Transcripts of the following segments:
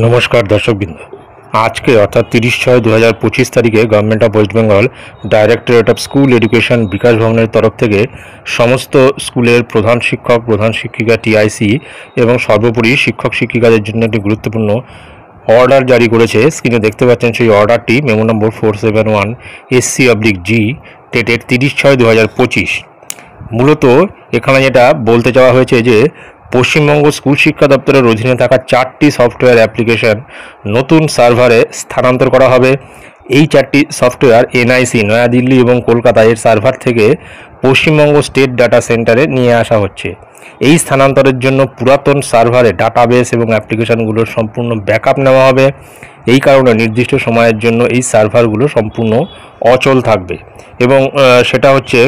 নমস্কার দর্শকবৃন্দ। আজকে অর্থাৎ 30/6/2025 তারিখে government of West Bengal directorate of school education Bikash ভবনের তরফ থেকে সমস্ত স্কুলের প্রধান শিক্ষক, প্রধান শিক্ষিকা, টিআইসি এবং সর্বোপরি শিক্ষক শিক্ষিকাদের জন্য একটি গুরুত্বপূর্ণ অর্ডার জারি করেছে। স্ক্রিনে দেখতে পাচ্ছেন সেই অর্ডারটি মেমো নম্বর 471 SC/G ডেটেড 30/6/2025। মূলত এখানে যেটা বলতে চাওয়া হয়েছে যে পশ্চিমবঙ্গ স্কুল শিক্ষা দপ্তরের অধীনে থাকা 4টি সফটওয়্যার অ্যাপ্লিকেশন নতুন সার্ভারে স্থানান্তর করা হবে। এই 4টি সফটওয়্যার এনআইসি নয়াদিল্লি এবং কলকাতায় এর সার্ভার থেকে পশ্চিমবঙ্গ স্টেট ডাটা সেন্টারে নিয়ে আসা হচ্ছে। এই স্থানান্তরের জন্য পুরাতন সার্ভারে ডাটাবেস এবং অ্যাপ্লিকেশনগুলোর সম্পূর্ণ ব্যাকআপ নেওয়া হবে। এই কারণে নির্দিষ্ট সময়ের জন্য এই সার্ভারগুলো সম্পূর্ণ অচল থাকবে এবং সেটা হচ্ছে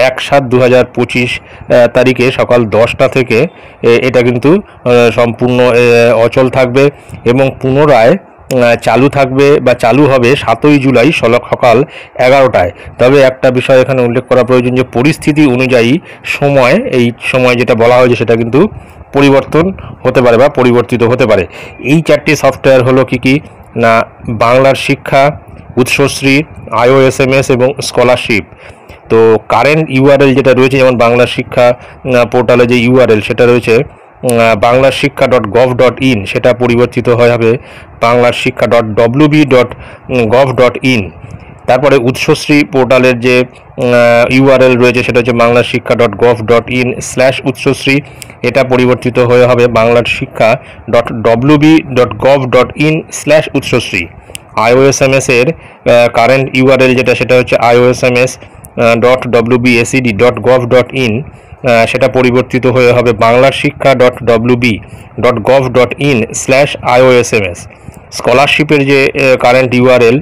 1/7/2025 তারিখে সকাল 10টা থেকে এটা কিন্তু সম্পূর্ণ অচল থাকবে এবং পুনরায় চালু থাকবে বা চালু হবে 7ই জুলাই সকাল 11টায়। তবে একটা বিষয় এখানে উল্লেখ করা প্রয়োজন যে পরিস্থিতি অনুযায়ী এই সময় যেটা বলা হয়েছে সেটা কিন্তু পরিবর্তন হতে পারে বা পরিবর্তিত হতে পারে। এই 4টি সফটওয়্যার হলো কি না, বাংলার শিক্ষা, উৎসশ্রী, IOSMS এবং স্কলারশিপ। তো কারেন্ট ইউআরএল যেটা রয়েছে, যেমন বাংলা শিক্ষা পোর্টালে যে ইউআরএল সেটা রয়েছে banglarshikha.gov.in, সেটা পরিবর্তিত হবে banglarshikha.wb.gov.in। তারপরে উৎসশ্রী পোর্টালের যে ইউআরএল রয়েছে সেটা হচ্ছে banglarshikha.gov.in/উৎসশ্রী, এটা পরিবর্তিত হবে banglarshikha.wb.gov.in/উৎসশ্রী। IOSMS এর কারেন্ট ইউআরএল যেটা সেটা হচ্ছে iosms.wbacd.gov.in, সেটা পরিবর্তিত হবে banglarshikha.wb.gov.in/iosms। স্কলারশিপের যে কারেন্ট ইউআরএল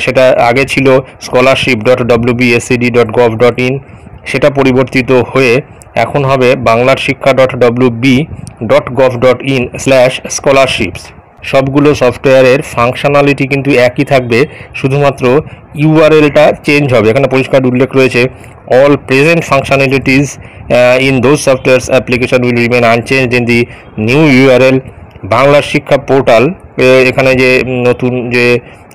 সেটা আগে ছিল scholarship.wbacd.gov.in, সেটা পরিবর্তিত হয়ে এখন হবে banglarshikha.wb.gov.in/scholarships। সবগুলো সফটওয়্যারের ফাংশনালিটি কিন্তু একই থাকবে, শুধুমাত্র ইউআরএলটা চেঞ্জ হবে। এখানে পরিষ্কার উল্লেখ রয়েছে all present functionalities in those software's application will remain unchanged in the new URL। Bangla শিক্ষা পোর্টাল, এখানে যে নতুন যে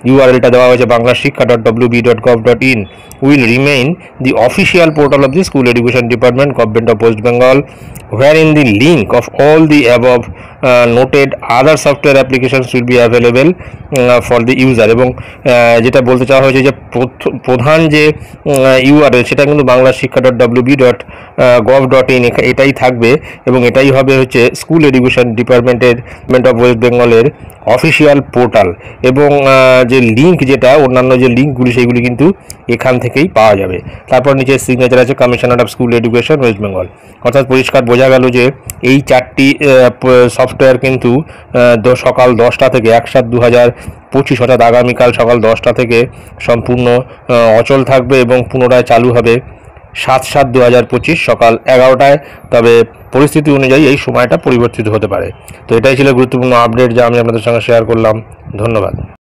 ইউআরএলটা দেওয়া হয়েছে banglarshikha.wb.gov.in will remain the official portal of the School Education Department, Government of West Bengal, wherein the link of all the above noted other software applications will be available for the user। এবং যেটা বলতে চাওয়া হয়েছে যে প্রধান যে URL সেটা কিন্তু banglarshikha.wb.gov.in এটাই থাকবে এবং এটাই হবে হচ্ছে স্কুল এডুকেশন ডিপার্টমেন্টের গভর্নমেন্ট অফ ওয়েস্ট বেঙ্গলের অফিসিয়াল পোর্টাল। এবং যে লিঙ্ক, যেটা অন্যান্য যে লিঙ্কগুলি সেইগুলি কিন্তু এখান থেকেই পাওয়া যাবে। তারপর নিচে সিগনেচার আছে commissioner of school education West Bengal. অর্থাৎ পরিষ্কার বোঝা গেল যে এই 4টি সফটওয়্যার কিন্তু সকাল 10টা থেকে 1/7/2025 অর্থাৎ আগামীকাল সকাল 10টা থেকে সম্পূর্ণ অচল থাকবে এবং পুনরায় চালু হবে 7/7/2025 সকাল 11টায়। তবে পরিস্থিতি অনুযায়ী এই সময়টা পরিবর্তিত হতে পারে। তো এটাই ছিল গুরুত্বপূর্ণ আপডেট যা আমি আপনাদের সঙ্গে শেয়ার করলাম। ধন্যবাদ।